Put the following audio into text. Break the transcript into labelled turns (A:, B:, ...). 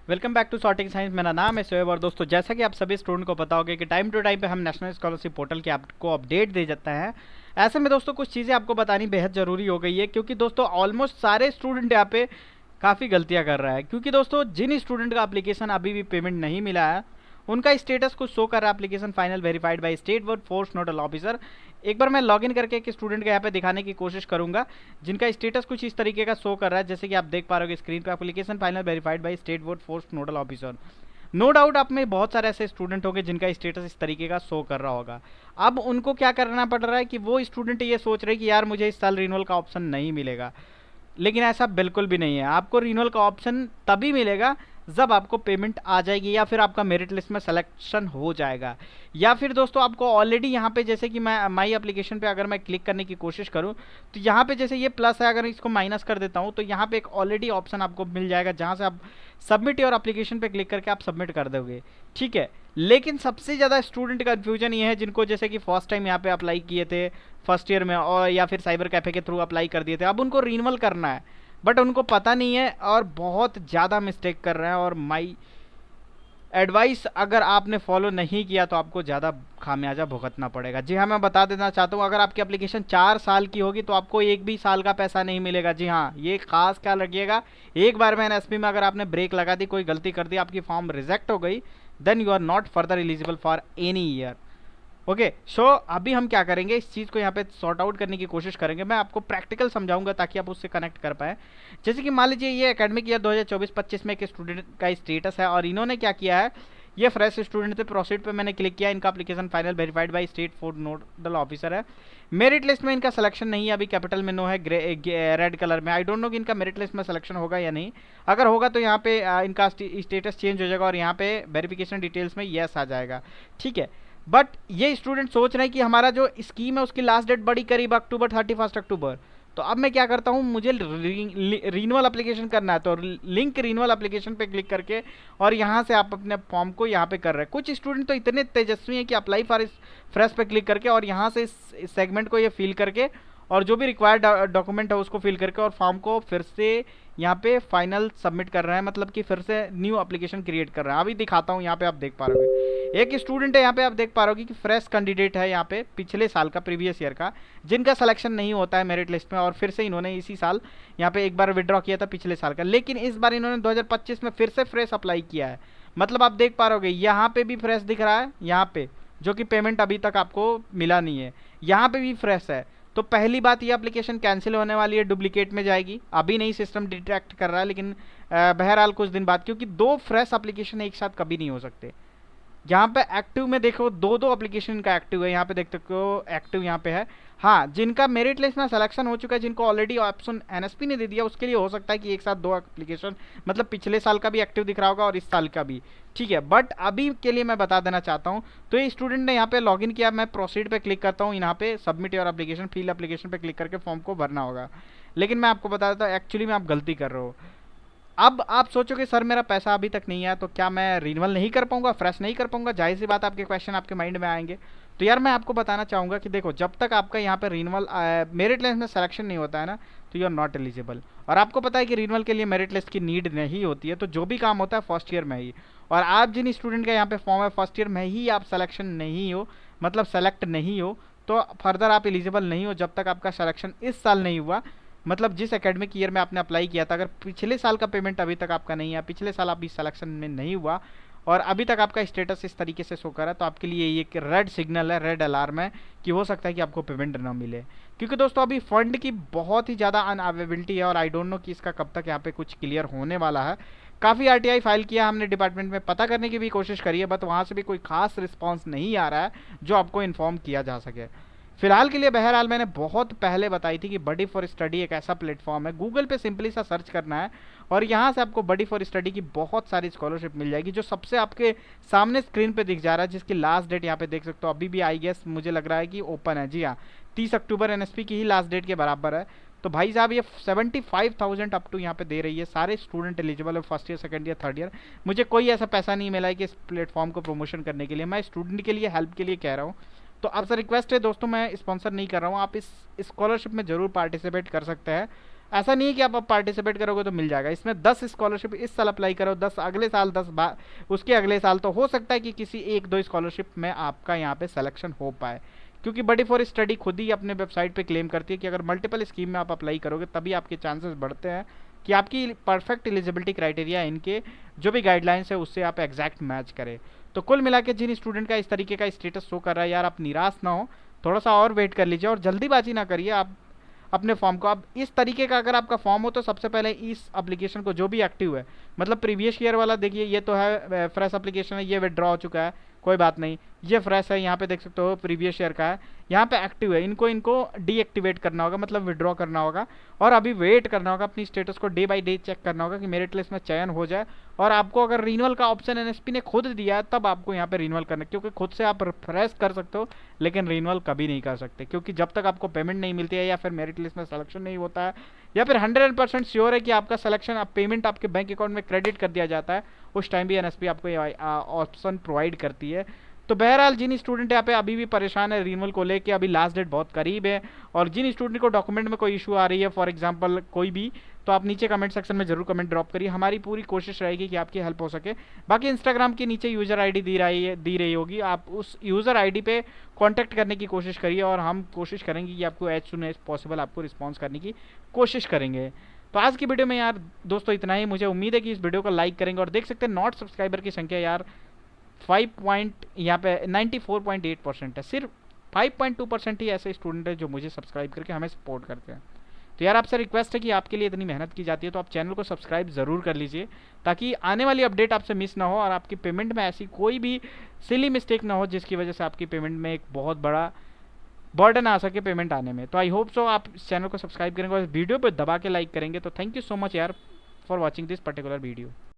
A: Welcome back to sorting science. मेरा नाम है शोएब और दोस्तों जैसा कि आप सभी स्टूडेंट को पता होगा कि टाइम टू टाइम पे हम नेशनल स्कॉलरशिप पोर्टल के आपको अपडेट दे जाता है। ऐसे में दोस्तों कुछ चीज़ें आपको बतानी बेहद ज़रूरी हो गई है, क्योंकि दोस्तों ऑलमोस्ट सारे स्टूडेंट यहाँ पे काफ़ी गलतियाँ कर रहा है। क्योंकि दोस्तों जिन स्टूडेंट का एप्लीकेशन अभी भी पेमेंट नहीं मिला है उनका स्टेटस कुछ शो कर रहा है, application final verified by state work force nodal officer. एक बार मैं लॉगिन करके एक स्टूडेंट के यहाँ पे दिखाने की कोशिश करूंगा जिनका स्टेटस कुछ इस तरीके का शो कर रहा है, जैसे कि आप देख पा रहे हो स्क्रीन पे, application final verified by state work force nodal officer. No doubt आप में बहुत सारे ऐसे स्टूडेंट होंगे जिनका स्टेटस इस तरीके का शो कर रहा होगा। अब उनको क्या करना पड़ रहा है कि वो स्टूडेंट ये सोच रहे हैं कि यार मुझे इस साल रिन्यूअल का ऑप्शन नहीं मिलेगा, लेकिन ऐसा बिल्कुल भी नहीं है। आपको रिन्यूअल का ऑप्शन तभी मिलेगा जब आपको पेमेंट आ जाएगी या फिर आपका मेरिट लिस्ट में सिलेक्शन हो जाएगा, या फिर दोस्तों आपको ऑलरेडी यहाँ पे जैसे कि मैं माई एप्लीकेशन पे अगर मैं क्लिक करने की कोशिश करूँ तो यहाँ पे जैसे ये प्लस है, अगर इसको माइनस कर देता हूँ तो यहाँ पे एक ऑलरेडी ऑप्शन आपको मिल जाएगा जहाँ से आप सबमिट योर एप्लीकेशन पे क्लिक करके आप सबमिट कर दोगे। ठीक है, लेकिन सबसे ज़्यादा स्टूडेंट कन्फ्यूजन ये है जिनको जैसे कि फर्स्ट टाइम यहाँ पे अप्लाई किए थे फर्स्ट ईयर में, और या फिर साइबर कैफे के थ्रू अप्लाई कर दिए थे, अब उनको रिन्यूअल करना है बट उनको पता नहीं है और बहुत ज़्यादा मिस्टेक कर रहे हैं। और माई एडवाइस अगर आपने फॉलो नहीं किया तो आपको ज़्यादा खामियाजा भुगतना पड़ेगा। जी हाँ, मैं बता देना चाहता हूँ अगर आपकी एप्लीकेशन 4 साल की होगी तो आपको एक भी साल का पैसा नहीं मिलेगा। जी हाँ, ये खास ख्याल रखिएगा। एक बार में एनएसपी में अगर आपने ब्रेक लगा दी, कोई गलती कर दी, आपकी फॉर्म रिजेक्ट हो गई, then you are not further eligible for any year. Okay so अभी हम क्या करेंगे, इस चीज़ को यहाँ पे सॉर्ट आउट करने की कोशिश करेंगे। मैं आपको प्रैक्टिकल समझाऊंगा ताकि आप उससे कनेक्ट कर पाए। जैसे कि मान लीजिए ये एकेडमिक ईयर 2024-25 में एक स्टूडेंट का स्टेटस है और इन्होंने क्या किया है, ये फ्रेश स्टूडेंट थे, प्रोसीड पे मैंने क्लिक किया, इनका application final verified by state food nodal officer है। मेरिट लिस्ट में इनका सिलेक्शन नहीं है, अभी कैपिटल में नो है, रेड कलर में। आई डोंट नो कि इनका मेरिट लिस्ट में सिलेक्शन होगा या नहीं। अगर होगा तो यहाँ पे इनका स्टेटस चेंज हो जाएगा और यहाँ पे वेरिफिकेशन डिटेल्स में येस आ जाएगा। ठीक है, बट ये स्टूडेंट सोच रहे हैं कि हमारा जो स्कीम है उसकी लास्ट डेट बड़ी करीब अक्टूबर 31 अक्टूबर। तो अब मैं क्या करता हूँ, मुझे रिन्यूअल एप्लीकेशन करना है, तो लिंक रिन्यूअल एप्लीकेशन पे क्लिक करके और यहाँ से आप अपने फॉर्म को यहाँ पे कर रहे हैं। कुछ स्टूडेंट तो इतने तेजस्वी हैं कि अप्लाई फॉर इस फ्रेश पे क्लिक करके और यहाँ से इस सेगमेंट को ये फिल करके और जो भी रिक्वायर्ड डॉक्यूमेंट है उसको फिल करके और फॉर्म को फिर से यहाँ पे फाइनल सबमिट कर रहे हैं, मतलब कि फिर से न्यू एप्लीकेशन क्रिएट कर रहे हैं। अभी दिखाता हूँ, यहाँ पे आप देख पा रहे हो एक स्टूडेंट है, यहाँ पे आप देख पा रहे हो कि फ्रेश कैंडिडेट है, यहाँ पे पिछले साल का, प्रीवियस ईयर का, जिनका सिलेक्शन नहीं होता है मेरिट लिस्ट में, और फिर से इन्होंने इसी साल यहाँ पे एक बार विड्रॉ किया था पिछले साल का, लेकिन इस बार इन्होंने 2025 में फिर से फ्रेश अप्लाई किया है। मतलब आप देख पा रहे हो यहाँ पे भी फ्रेश दिख रहा है, यहाँ पे जो कि पेमेंट अभी तक आपको मिला नहीं है, यहाँ पे भी फ्रेश है। तो पहली बात, ये एप्लीकेशन कैंसिल होने वाली है, डुप्लीकेट में जाएगी। अभी नहीं सिस्टम डिटेक्ट कर रहा है, लेकिन बहरहाल कुछ दिन बाद, क्योंकि दो फ्रेश एप्लीकेशन एक साथ कभी नहीं हो सकते। यहाँ पे एक्टिव में देखो दो एप्लीकेशन का एक्टिव है, यहाँ पे देख सकते हो एक्टिव यहाँ पे है। हाँ, जिनका मेरिट लिस्ट में सिलेक्शन हो चुका है, जिनको ऑलरेडी ऑप्शन एनएसपी ने दे दिया, उसके लिए हो सकता है कि एक साथ दो एप्लीकेशन, मतलब पिछले साल का भी एक्टिव दिख रहा होगा और इस साल का भी। ठीक है, बट अभी के लिए मैं बता देना चाहता हूँ। तो ये स्टूडेंट ने यहाँ पे लॉगिन किया, मैं प्रोसीड पे क्लिक करता हूँ, यहाँ पे submit your application, fill application पे क्लिक करके फॉर्म को भरना होगा। लेकिन मैं आपको बता देता हूँ एक्चुअली में आप गलती कर रहे हो। अब आप सोचोगे सर मेरा पैसा अभी तक नहीं आया तो क्या मैं रिन्यूअल नहीं कर पाऊंगा, फ्रेश नहीं कर पाऊंगा? जाहिर सी बात आपके क्वेश्चन आपके माइंड में आएंगे। तो यार मैं आपको बताना चाहूँगा कि देखो, जब तक आपका यहाँ पे रिन्यूअल मेरिट लिस्ट में सिलेक्शन नहीं होता है ना, तो यू आर नॉट एलिजिबल। और आपको पता है कि रिन्यूअल के लिए मेरिट लिस्ट की नीड नहीं होती है, तो जो भी काम होता है फर्स्ट ईयर में ही। और आप जिन स्टूडेंट का यहाँ पे फॉर्म है फर्स्ट ईयर में ही आप सिलेक्शन नहीं हो, मतलब सेलेक्ट नहीं हो, तो फर्दर आप एलिजिबल नहीं हो जब तक आपका सिलेक्शन इस साल नहीं हुआ। मतलब जिस एकेडमिक ईयर में आपने अप्लाई किया था, अगर पिछले साल का पेमेंट अभी तक आपका नहीं है, पिछले साल आप इस सिलेक्शन में नहीं हुआ और अभी तक आपका स्टेटस इस तरीके से शो कर रहा है, तो आपके लिए ये एक रेड सिग्नल है, रेड अलार्म है कि हो सकता है कि आपको पेमेंट ना मिले। क्योंकि दोस्तों अभी फंड की बहुत ही ज़्यादा अनअवेलेबिलिटी है और आई डोंट नो कि इसका कब तक यहाँ पे कुछ क्लियर होने वाला है। काफ़ी आरटीआई फाइल किया हमने डिपार्टमेंट में, पता करने की भी कोशिश करी है, बट वहाँ से भी कोई खास रिस्पॉन्स नहीं आ रहा है जो आपको इन्फॉर्म किया जा सके। फिलहाल के लिए बहरहाल मैंने बहुत पहले बताई थी कि बडी फॉर स्टडी एक ऐसा प्लेटफॉर्म है, गूगल पे सिंपली सा सर्च करना है और यहाँ से आपको बडी फॉर स्टडी की बहुत सारी स्कॉलरशिप मिल जाएगी, जो सबसे आपके सामने स्क्रीन पे दिख जा रहा है, जिसकी लास्ट डेट यहाँ पे देख सकते हो अभी भी आई गेस मुझे लग रहा है कि ओपन है। जी हाँ, 30 अक्टूबर एनएसपी की ही लास्ट डेट के बराबर है। तो भाई साहब ये 75,000 अप टू यहाँ पे दे रही है, सारे स्टूडेंट एलिजिबल है, first year second year third year. मुझे कोई ऐसा पैसा नहीं मिला है कि इस प्लेटफॉर्म को प्रमोशन करने के लिए, मैं स्टूडेंट के लिए हेल्प के लिए कह रहा हूँ। तो आपसे रिक्वेस्ट है दोस्तों, मैं स्पॉन्सर नहीं कर रहा हूँ, आप इस स्कॉलरशिप में ज़रूर पार्टिसिपेट कर सकते हैं। ऐसा नहीं है कि आप अब पार्टिसिपेट करोगे तो मिल जाएगा। इसमें 10 स्कॉलरशिप इस साल अप्लाई करो, 10 अगले साल, 10 उसके अगले साल, तो हो सकता है कि किसी एक दो स्कॉलरशिप में आपका यहाँ पे सिलेक्शन हो पाए। क्योंकि बडी फॉर स्टडी खुद ही अपने वेबसाइट पे क्लेम करती है कि अगर मल्टीपल स्कीम में आप अप्लाई करोगे तभी आपके चांसेस बढ़ते हैं कि आपकी परफेक्ट एलिजिबिलिटी क्राइटेरिया इनके जो भी गाइडलाइंस है उससे आप एग्जैक्ट मैच करें। तो कुल मिला के जिन स्टूडेंट का इस तरीके का स्टेटस शो कर रहा है यार, आप निराश ना हो, थोड़ा सा और वेट कर लीजिए और जल्दीबाजी ना करिए। आप अपने फॉर्म को, अब इस तरीके का अगर आपका फॉर्म हो तो सबसे पहले इस एप्लीकेशन को जो भी एक्टिव है, मतलब प्रीवियस ईयर वाला देखिए, ये तो है फ्रेश एप्लीकेशन है, ये विड्रॉ हो चुका है, कोई बात नहीं, ये फ्रेश है, यहाँ पे देख सकते हो प्रीवियस ईयर का है, यहाँ पे एक्टिव है, इनको डीएक्टिवेट करना होगा, मतलब विड्रॉ करना होगा और अभी वेट करना होगा, अपनी स्टेटस को डे बाई डे चेक करना होगा कि मेरिट लिस्ट में चयन हो जाए। और आपको अगर रिन्यूअल का ऑप्शन एनएसपी ने खुद दिया है तब आपको यहाँ पे रिन्यूअल करना है, क्योंकि खुद से आप फ्रेश कर सकते हो लेकिन रिन्यूअल कभी नहीं कर सकते, क्योंकि जब तक आपको पेमेंट नहीं मिलती है या फिर मेरिट लिस्ट में सिलेक्शन नहीं होता है या फिर 100% श्योर है कि आपका सिलेक्शन, आप पेमेंट आपके बैंक अकाउंट में क्रेडिट कर दिया जाता है, उस टाइम भी एनएसपी आपको ये ऑप्शन प्रोवाइड करती है। तो बहरहाल जिन स्टूडेंट यहाँ पे अभी भी परेशान है रिन्यूअल को लेके, अभी लास्ट डेट बहुत करीब है, और जिन स्टूडेंट को डॉक्यूमेंट में कोई इशू आ रही है फॉर एग्जांपल कोई भी, तो आप नीचे कमेंट सेक्शन में जरूर कमेंट ड्रॉप करिए, हमारी पूरी कोशिश रहेगी कि आपकी हेल्प हो सके। बाकी इंस्टाग्राम के नीचे यूज़र आईडी दी रही होगी, आप उस यूज़र आईडी पे कांटेक्ट करने की कोशिश करिए और हम कोशिश करेंगे कि आपको एज सुन एज पॉसिबल आपको रिस्पॉन्स करने की कोशिश करेंगे। तो आज की वीडियो में यार दोस्तों इतना ही, मुझे उम्मीद है कि इस वीडियो को लाइक करेंगे, और देख सकते हैं नॉट सब्सक्राइबर की संख्या यार 5 पॉइंट यहाँ पे 94.8% है, सिर्फ 5.2% ही ऐसे स्टूडेंट है जो मुझे सब्सक्राइब करके हमें सपोर्ट करते हैं। तो यार आपसे रिक्वेस्ट है कि आपके लिए इतनी मेहनत की जाती है तो आप चैनल को सब्सक्राइब ज़रूर कर लीजिए, ताकि आने वाली अपडेट आपसे मिस ना हो और आपकी पेमेंट में ऐसी कोई भी सिली मिस्टेक ना हो जिसकी वजह से आपकी पेमेंट में एक बहुत बड़ा बर्डन आ सके पेमेंट आने में। तो आई होप सो आप इस चैनल को सब्सक्राइब करेंगे और इस वीडियो पर दबा के लाइक करेंगे। तो थैंक यू सो मच यार for watching this particular video.